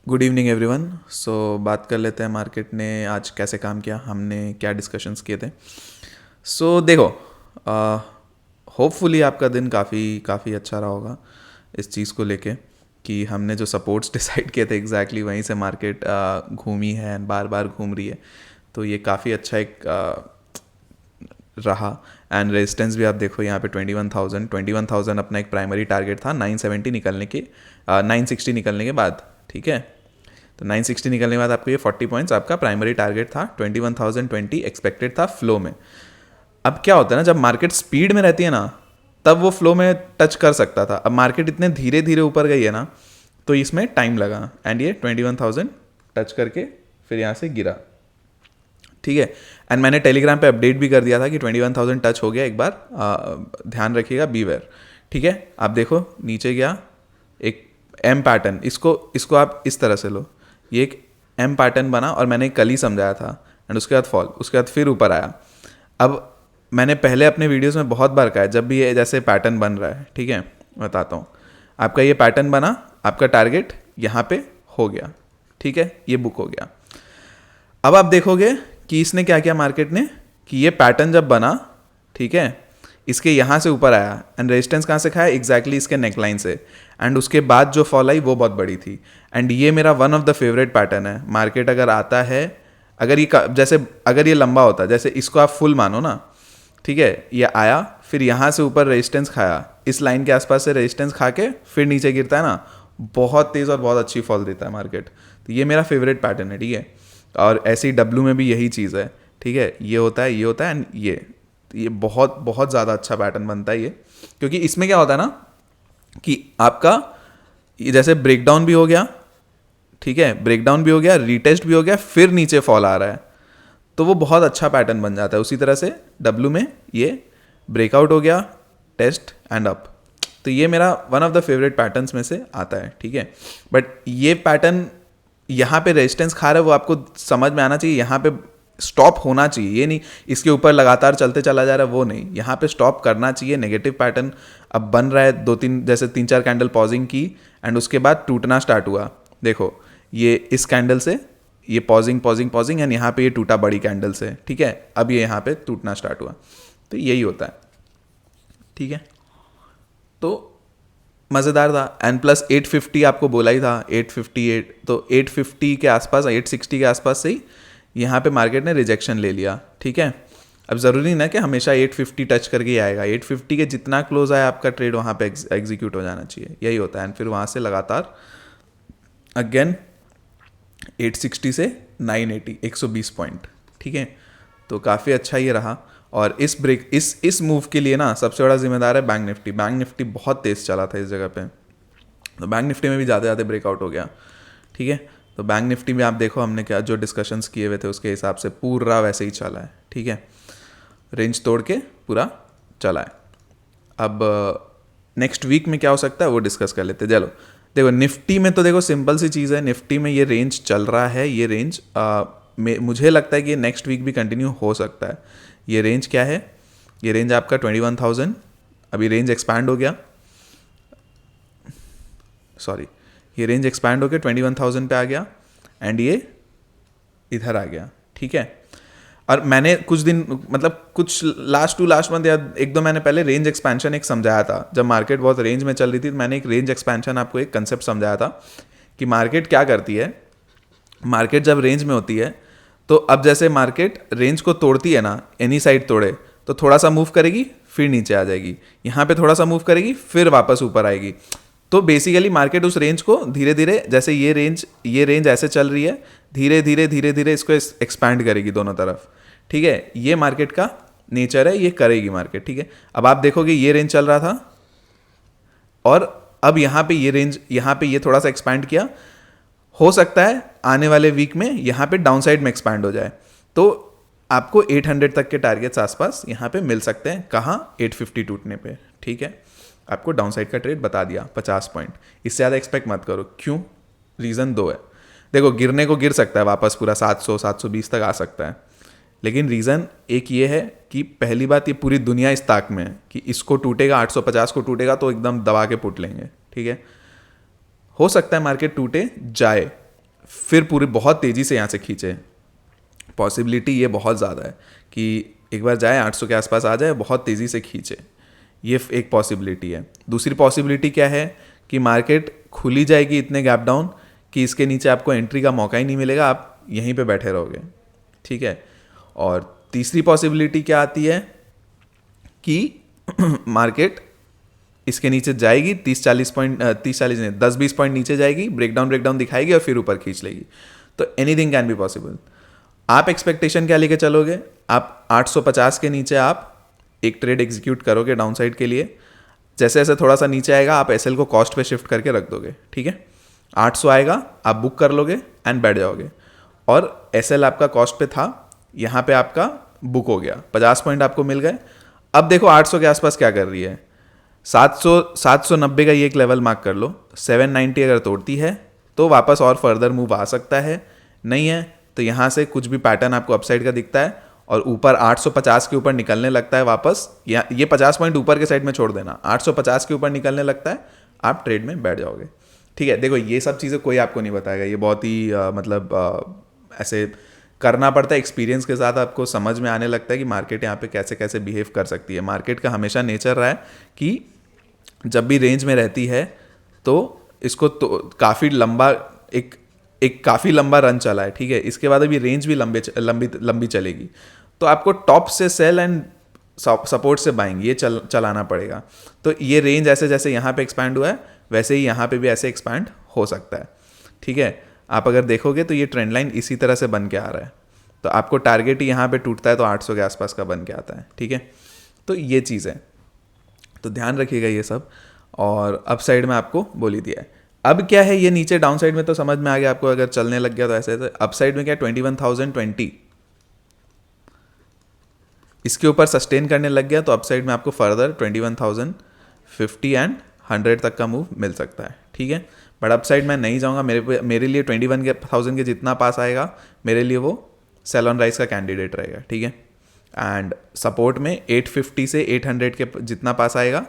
Good evening everyone. सो बात कर लेते हैं मार्केट ने आज कैसे काम किया, हमने क्या डिस्कशंस किए थे। देखो, होपफुली आपका दिन काफ़ी काफ़ी अच्छा रहा होगा इस चीज़ को लेके कि हमने जो सपोर्ट्स डिसाइड किए थे एग्जैक्टली वहीं से मार्केट घूमी है, बार बार घूम रही है। तो ये काफ़ी अच्छा एक रहा। एंड रेजिस्टेंस भी आप देखो यहाँ पे 21,000 अपना एक प्राइमरी टारगेट था 970 निकलने के 960 निकलने के बाद। ठीक है, तो 960 निकलने के बाद आपको ये 40 पॉइंट्स आपका प्राइमरी टारगेट था। 21,020 एक्सपेक्टेड था फ्लो में। अब क्या होता है ना, जब मार्केट स्पीड में रहती है ना तब वो फ्लो में टच कर सकता था। अब मार्केट इतने धीरे धीरे ऊपर गई है ना तो इसमें टाइम लगा एंड ये 21,000 टच करके फिर यहाँ से गिरा। ठीक है, एंड मैंने टेलीग्राम पे अपडेट भी कर दिया था कि 21,000 टच हो गया, एक बार ध्यान रखिएगा, बीवेयर। ठीक है, आप देखो नीचे गया एक एम पैटर्न, इसको आप इस तरह से लो, ये एक एम पैटर्न बना और मैंने कल ही समझाया था। एंड उसके बाद फॉल, उसके बाद फिर ऊपर आया। अब मैंने पहले अपने वीडियोस में बहुत बार कहा है, जब भी ये जैसे पैटर्न बन रहा है, ठीक है, बताता हूँ। आपका ये पैटर्न बना, आपका टारगेट यहाँ पे हो गया, ठीक है, ये बुक हो गया। अब आप देखोगे कि इसने क्या किया मार्केट ने, कि ये पैटर्न जब बना, ठीक है, इसके यहाँ से ऊपर आया एंड रेजिस्टेंस कहाँ से खाया, एग्जैक्टली इसके नेकलाइन से। एंड उसके बाद जो फॉल आई वो बहुत बड़ी थी। एंड ये मेरा one of the favourite pattern है। मार्केट अगर आता है, अगर ये जैसे अगर ये लंबा होता, जैसे इसको आप फुल मानो ना, ठीक है, ये आया फिर यहाँ से ऊपर रेजिस्टेंस खाया, इस लाइन के आसपास से रेजिस्टेंस खा के फिर नीचे गिरता है ना, बहुत तेज़ और बहुत अच्छी फॉल देता है मार्केट। तो ये मेरा फेवरेट पैटर्न है। ठीक है, और ऐसे ही डब्ल्यू में भी यही चीज़ है। ठीक है, ये होता है, ये होता है एंड ये बहुत बहुत ज़्यादा अच्छा पैटर्न बनता है ये, क्योंकि इसमें क्या होता है ना कि आपका ये जैसे ब्रेकडाउन भी हो गया, ठीक है, ब्रेकडाउन भी हो गया, रीटेस्ट भी हो गया, फिर नीचे फॉल आ रहा है, तो वो बहुत अच्छा पैटर्न बन जाता है। उसी तरह से डब्ल्यू में ये ब्रेकआउट हो गया, टेस्ट एंड अप, तो ये मेरा one of the favourite patterns में से आता है। ठीक है, बट ये पैटर्न यहाँ पे रेजिस्टेंस खा रहा है, वो आपको समझ में आना चाहिए। यहाँ पे स्टॉप होना चाहिए, ये नहीं इसके ऊपर लगातार चलते चला जा रहा है, वो नहीं, यहाँ पे स्टॉप करना चाहिए। नेगेटिव पैटर्न अब बन रहा है, दो तीन जैसे 3-4 कैंडल पॉजिंग की एंड उसके बाद टूटना स्टार्ट हुआ। देखो ये इस कैंडल से ये पॉजिंग पॉजिंग पॉजिंग एंड यहाँ पे ये टूटा बड़ी कैंडल से। ठीक है, अब ये यहाँ पे टूटना स्टार्ट हुआ, तो यही होता है। ठीक है, तो मज़ेदार था। एंड प्लस 850 आपको बोला ही था, 858, तो 850 के आसपास, 860 के आसपास से ही यहाँ पे मार्केट ने रिजेक्शन ले लिया। ठीक है, अब ज़रूरी ना कि हमेशा 850 टच करके ही आएगा, 850 के जितना क्लोज आया आपका ट्रेड वहाँ पे एग्जीक्यूट हो जाना चाहिए, यही होता है। एंड फिर वहाँ से लगातार अगेन 860 से 980, 120 पॉइंट। ठीक है, तो काफ़ी अच्छा ये रहा। और इस मूव के लिए ना सबसे बड़ा जिम्मेदार है बैंक निफ्टी। बैंक निफ्टी बहुत तेज़ चला था इस जगह पे, तो बैंक निफ्टी में भी ज़्यादा ज़्यादा ब्रेकआउट हो गया। ठीक है, तो बैंक निफ्टी में आप देखो हमने क्या जो डिस्कशंस किए हुए थे उसके हिसाब से पूरा वैसे ही चला है। ठीक है, रेंज तोड़ के पूरा चला है। अब नेक्स्ट वीक में क्या हो सकता है वो डिस्कस कर लेते हैं। चलो देखो, निफ्टी में तो देखो सिंपल सी चीज़ है, निफ्टी में ये रेंज चल रहा है, ये रेंज मुझे लगता है कि नेक्स्ट वीक भी कंटिन्यू हो सकता है। ये रेंज क्या है, ये रेंज आपका 21,000, अभी रेंज एक्सपैंड हो गया, सॉरी, ये रेंज एक्सपैंड हो गया 21,000 पे आ गया एंड ये इधर आ गया। ठीक है, और मैंने कुछ दिन मतलब कुछ लास्ट मंथ या एक दो महीने पहले रेंज एक्सपेंशन एक समझाया था, जब मार्केट बहुत रेंज में चल रही थी, तो मैंने एक रेंज एक्सपेंशन आपको एक कंसेप्ट समझाया था कि मार्केट क्या करती है। मार्केट जब रेंज में होती है तो अब जैसे मार्केट रेंज को तोड़ती है ना, एनी साइड तोड़े तो थोड़ा सा मूव करेगी फिर नीचे आ जाएगी, यहाँ पे थोड़ा सा मूव करेगी फिर वापस ऊपर आएगी। तो बेसिकली मार्केट उस रेंज को धीरे धीरे, जैसे ये रेंज ऐसे चल रही है, धीरे धीरे इसको एक्सपैंड करेगी दोनों तरफ। ठीक है, ये मार्केट का नेचर है, ये करेगी मार्केट। ठीक है, अब आप देखोगे ये रेंज चल रहा था और अब यहाँ पे ये रेंज, यहाँ पे ये थोड़ा सा एक्सपैंड किया, हो सकता है आने वाले वीक में यहाँ पे डाउन साइड में एक्सपैंड हो जाए, तो आपको 800 तक के टारगेट्स आसपास यहाँ पे मिल सकते हैं। कहाँ, 850 टूटने पे। ठीक है, आपको डाउन साइड का ट्रेड बता दिया 50 पॉइंट, इससे ज़्यादा एक्सपेक्ट मत करो। क्यों, रीज़न दो है। देखो गिरने को गिर सकता है वापस पूरा 700-720 तक आ सकता है, लेकिन रीज़न एक ये है कि पहली बात ये पूरी दुनिया इस ताक में है कि इसको टूटेगा, 850 को टूटेगा तो एकदम दबा के पुट लेंगे। ठीक है, हो सकता है मार्केट टूटे जाए, फिर पूरी बहुत तेज़ी से यहाँ से खींचे। पॉसिबिलिटी ये बहुत ज़्यादा है कि एक बार जाए 800 के आसपास आ जाए, बहुत तेज़ी से खींचे, ये एक पॉसिबिलिटी है। दूसरी पॉसिबिलिटी क्या है कि मार्केट खुली जाएगी इतने गैप डाउन कि इसके नीचे आपको एंट्री का मौका ही नहीं मिलेगा, आप यहीं पे बैठे रहोगे, ठीक है। और तीसरी पॉसिबिलिटी क्या आती है कि मार्केट इसके नीचे जाएगी 30-40 पॉइंट, 30-40 नहीं, 10-20 पॉइंट नीचे जाएगी, ब्रेकडाउन दिखाएगी और फिर ऊपर खींच लेगी। तो एनीथिंग कैन बी पॉसिबल। आप एक्सपेक्टेशन क्या लेके चलोगे? आप 850 के नीचे आप एक ट्रेड एग्जीक्यूट करोगे डाउन साइड के लिए। जैसे जैसे थोड़ा सा नीचे आएगा आप एसएल को कॉस्ट पे शिफ्ट करके रख दोगे, ठीक है। 800 आएगा आप बुक कर लोगे एंड बैठ जाओगे, और एसएल आपका कॉस्ट पे था, यहाँ पे आपका बुक हो गया, 50 पॉइंट आपको मिल गए। अब देखो 800 के आसपास क्या कर रही है, 790 का ये एक लेवल मार्क कर लो। 790 अगर तोड़ती है तो वापस और फर्दर मूव आ सकता है, नहीं है तो यहाँ से कुछ भी पैटर्न आपको अपसाइड का दिखता है और ऊपर 850 के ऊपर निकलने लगता है वापस, या ये 50 पॉइंट ऊपर के साइड में छोड़ देना, 850 के ऊपर निकलने लगता है, आप ट्रेड में बैठ जाओगे, ठीक है। देखो ये सब चीज़ें कोई आपको नहीं बताएगा, ये बहुत ही ऐसे करना पड़ता है, एक्सपीरियंस के साथ आपको समझ में आने लगता है कि मार्केट यहाँ पे कैसे कैसे बिहेव कर सकती है। मार्केट का हमेशा नेचर रहा है कि जब भी रेंज में रहती है तो इसको तो काफ़ी लंबा एक काफ़ी लंबा रन चला है, ठीक है। इसके बाद अभी रेंज भी लंबी चलेगी, तो आपको टॉप से सेल एंड सपोर्ट से बाइंग ये चलाना पड़ेगा। तो ये रेंज ऐसे जैसे यहाँ पे एक्सपैंड हुआ है वैसे ही यहाँ पे भी ऐसे एक्सपैंड हो सकता है, ठीक है। आप अगर देखोगे तो ये ट्रेंड लाइन इसी तरह से बन के आ रहा है, तो आपको टारगेट ही यहाँ पे टूटता है तो 800 के आसपास का बन के आता है, ठीक है। तो ये चीज़ है, तो ध्यान रखिएगा ये सब। और अप साइड में आपको बोल ही दिया है। अब क्या है, ये नीचे डाउन साइड में तो समझ में आ गया आपको, अगर चलने लग गया तो ऐसे। तो अप साइड में क्या 21,020 इसके ऊपर सस्टेन करने लग गया तो अप साइड में आपको फर्दर 21,050 एंड 100 तक का मूव मिल सकता है, ठीक है। बट अप साइड मैं नहीं जाऊँगा, मेरे लिए 21,000 के जितना पास आएगा मेरे लिए वो सेल ऑन राइज का कैंडिडेट रहेगा, ठीक है। एंड सपोर्ट में 850 से 800 के जितना पास आएगा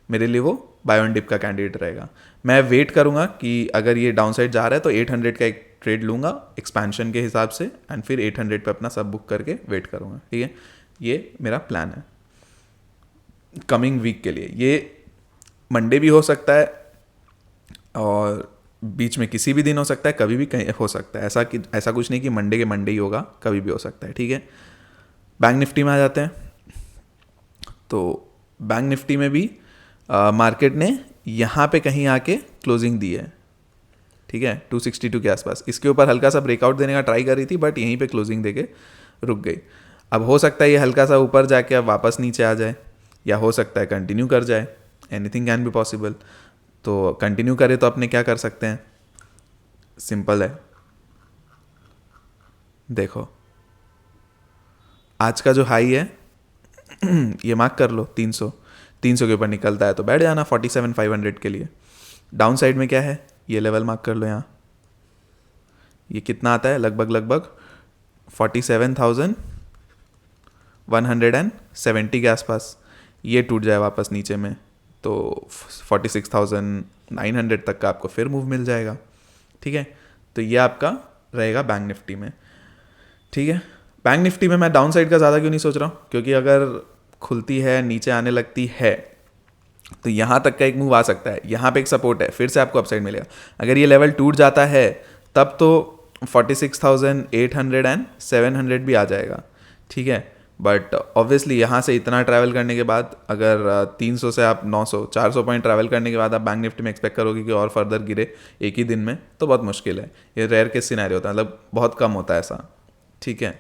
मेरे लिए वो बाय ऑन डिप का कैंडिडेट रहेगा। मैं वेट करूँगा कि अगर ये डाउन साइड जा रहा है तो 800 का एक ट्रेड लूँगा एक्सपेंशन के हिसाब से, एंड फिर 800 पे अपना सब बुक करके वेट करूँगा, ठीक है। ये मेरा प्लान है कमिंग वीक के लिए। ये मंडे भी हो सकता है और बीच में किसी भी दिन हो सकता है, कभी भी कहीं हो सकता है, ऐसा कुछ नहीं कि मंडे के मंडे ही होगा, कभी भी हो सकता है, ठीक है। बैंक निफ्टी में आ जाते हैं। तो बैंक निफ्टी में भी मार्केट ने यहाँ पे कहीं आके क्लोजिंग दी है, ठीक है, 262 के आसपास। इसके ऊपर हल्का सा ब्रेकआउट देने का ट्राई कर रही थी बट यहीं पे क्लोजिंग देके रुक गई। अब हो सकता है ये हल्का सा ऊपर जाके अब वापस नीचे आ जाए, या हो सकता है कंटिन्यू कर जाए, एनीथिंग कैन बी पॉसिबल। तो कंटिन्यू करे तो अपने क्या कर सकते हैं, सिंपल है, देखो आज का जो हाई है ये मार्क कर लो 300 के ऊपर निकलता है तो बैठ जाना 47,500 के लिए। डाउन साइड में क्या है, ये लेवल मार्क कर लो यहाँ, ये कितना आता है, लगभग 47,170 के आसपास। ये टूट जाए वापस नीचे में तो 46,900 तक का आपको फिर मूव मिल जाएगा, ठीक है। तो ये आपका रहेगा बैंक निफ्टी में, ठीक है। बैंक निफ्टी में मैं डाउन साइड का ज़्यादा क्यों नहीं सोच रहा हूँ, क्योंकि अगर खुलती है नीचे आने लगती है तो यहाँ तक का एक मूव आ सकता है, यहाँ पे एक सपोर्ट है, फिर से आपको अपसाइड मिलेगा। अगर ये लेवल टूट जाता है तब तो 46,800 एंड 700 भी आ जाएगा, ठीक है। बट ऑब्वियसली यहाँ से इतना ट्रैवल करने के बाद अगर 300 से आप 400 पॉइंट ट्रैवल करने के बाद आप बैंक निफ्टी में एक्सपेक्ट करोगे कि और फर्दर गिरे एक ही दिन में, तो बहुत मुश्किल है। ये रेयर केस सिनेरियो होता है, मतलब बहुत कम होता है ऐसा, ठीक है।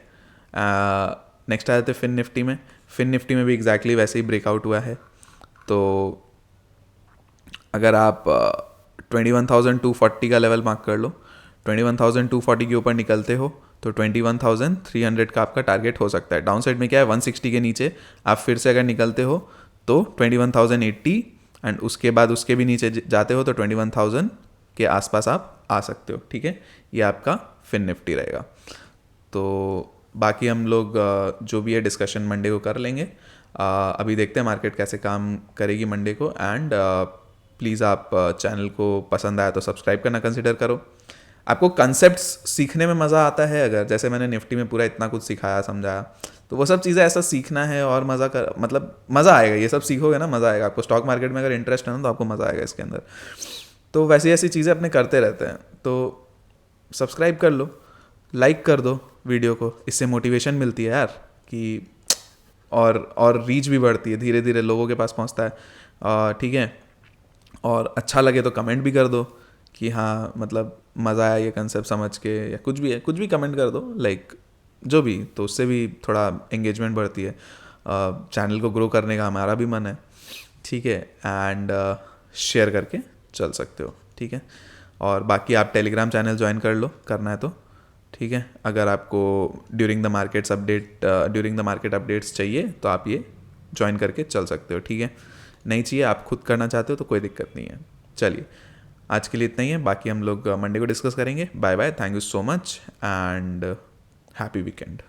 नेक्स्ट आ जाते हैं फिन निफ्टी में। फिन निफ्टी में भी एग्जैक्टली वैसे ही ब्रेकआउट हुआ है। तो अगर आप 21,240 का लेवल मार्क कर लो, 21,240 के ऊपर निकलते हो तो 21,300 का आपका टारगेट हो सकता है। डाउन साइड में क्या है, 160 के नीचे आप फिर से अगर निकलते हो तो 21,080 एंड उसके बाद उसके भी नीचे जाते हो तो 21,000 के आसपास आप आ सकते हो, ठीक है। ये आपका फिन निफ्टी रहेगा। तो बाकी हम लोग जो भी है डिस्कशन मंडे को कर लेंगे। अभी देखते हैं मार्केट कैसे काम करेगी मंडे को। एंड प्लीज़ आप चैनल को पसंद आया तो सब्सक्राइब करना कंसिडर करो। आपको कंसेप्ट्स सीखने में मज़ा आता है, अगर जैसे मैंने निफ्टी में पूरा इतना कुछ सिखाया समझाया, तो वो सब चीज़ें ऐसा सीखना है और मज़ा कर, मतलब मज़ा आएगा, ये सब सीखोगे ना मज़ा आएगा आपको। स्टॉक मार्केट में अगर इंटरेस्ट है ना तो आपको मज़ा आएगा इसके अंदर। तो वैसी ऐसी चीज़ें अपने करते रहते हैं। तो सब्सक्राइब कर लो, लाइक कर दो वीडियो को, इससे मोटिवेशन मिलती है यार कि और रीच भी बढ़ती है, धीरे धीरे लोगों के पास पहुंचता है, ठीक है। और अच्छा लगे तो कमेंट भी कर दो कि हाँ मतलब मज़ा आया ये कंसेप्ट समझ के, या कुछ भी है, कुछ भी कमेंट कर दो, लाइक जो भी, तो उससे भी थोड़ा एंगेजमेंट बढ़ती है। चैनल को ग्रो करने का हमारा भी मन है, ठीक है। एंड शेयर करके चल सकते हो, ठीक है। और बाकी आप टेलीग्राम चैनल ज्वाइन कर लो, करना है तो, ठीक है। अगर आपको ड्यूरिंग द मार्केट अपडेट्स चाहिए तो आप ये ज्वाइन करके चल सकते हो, ठीक है। नहीं चाहिए, आप खुद करना चाहते हो तो कोई दिक्कत नहीं है। चलिए आज के लिए इतना ही है, बाकी हम लोग मंडे को डिस्कस करेंगे। Bye bye, thank you so much and happy weekend.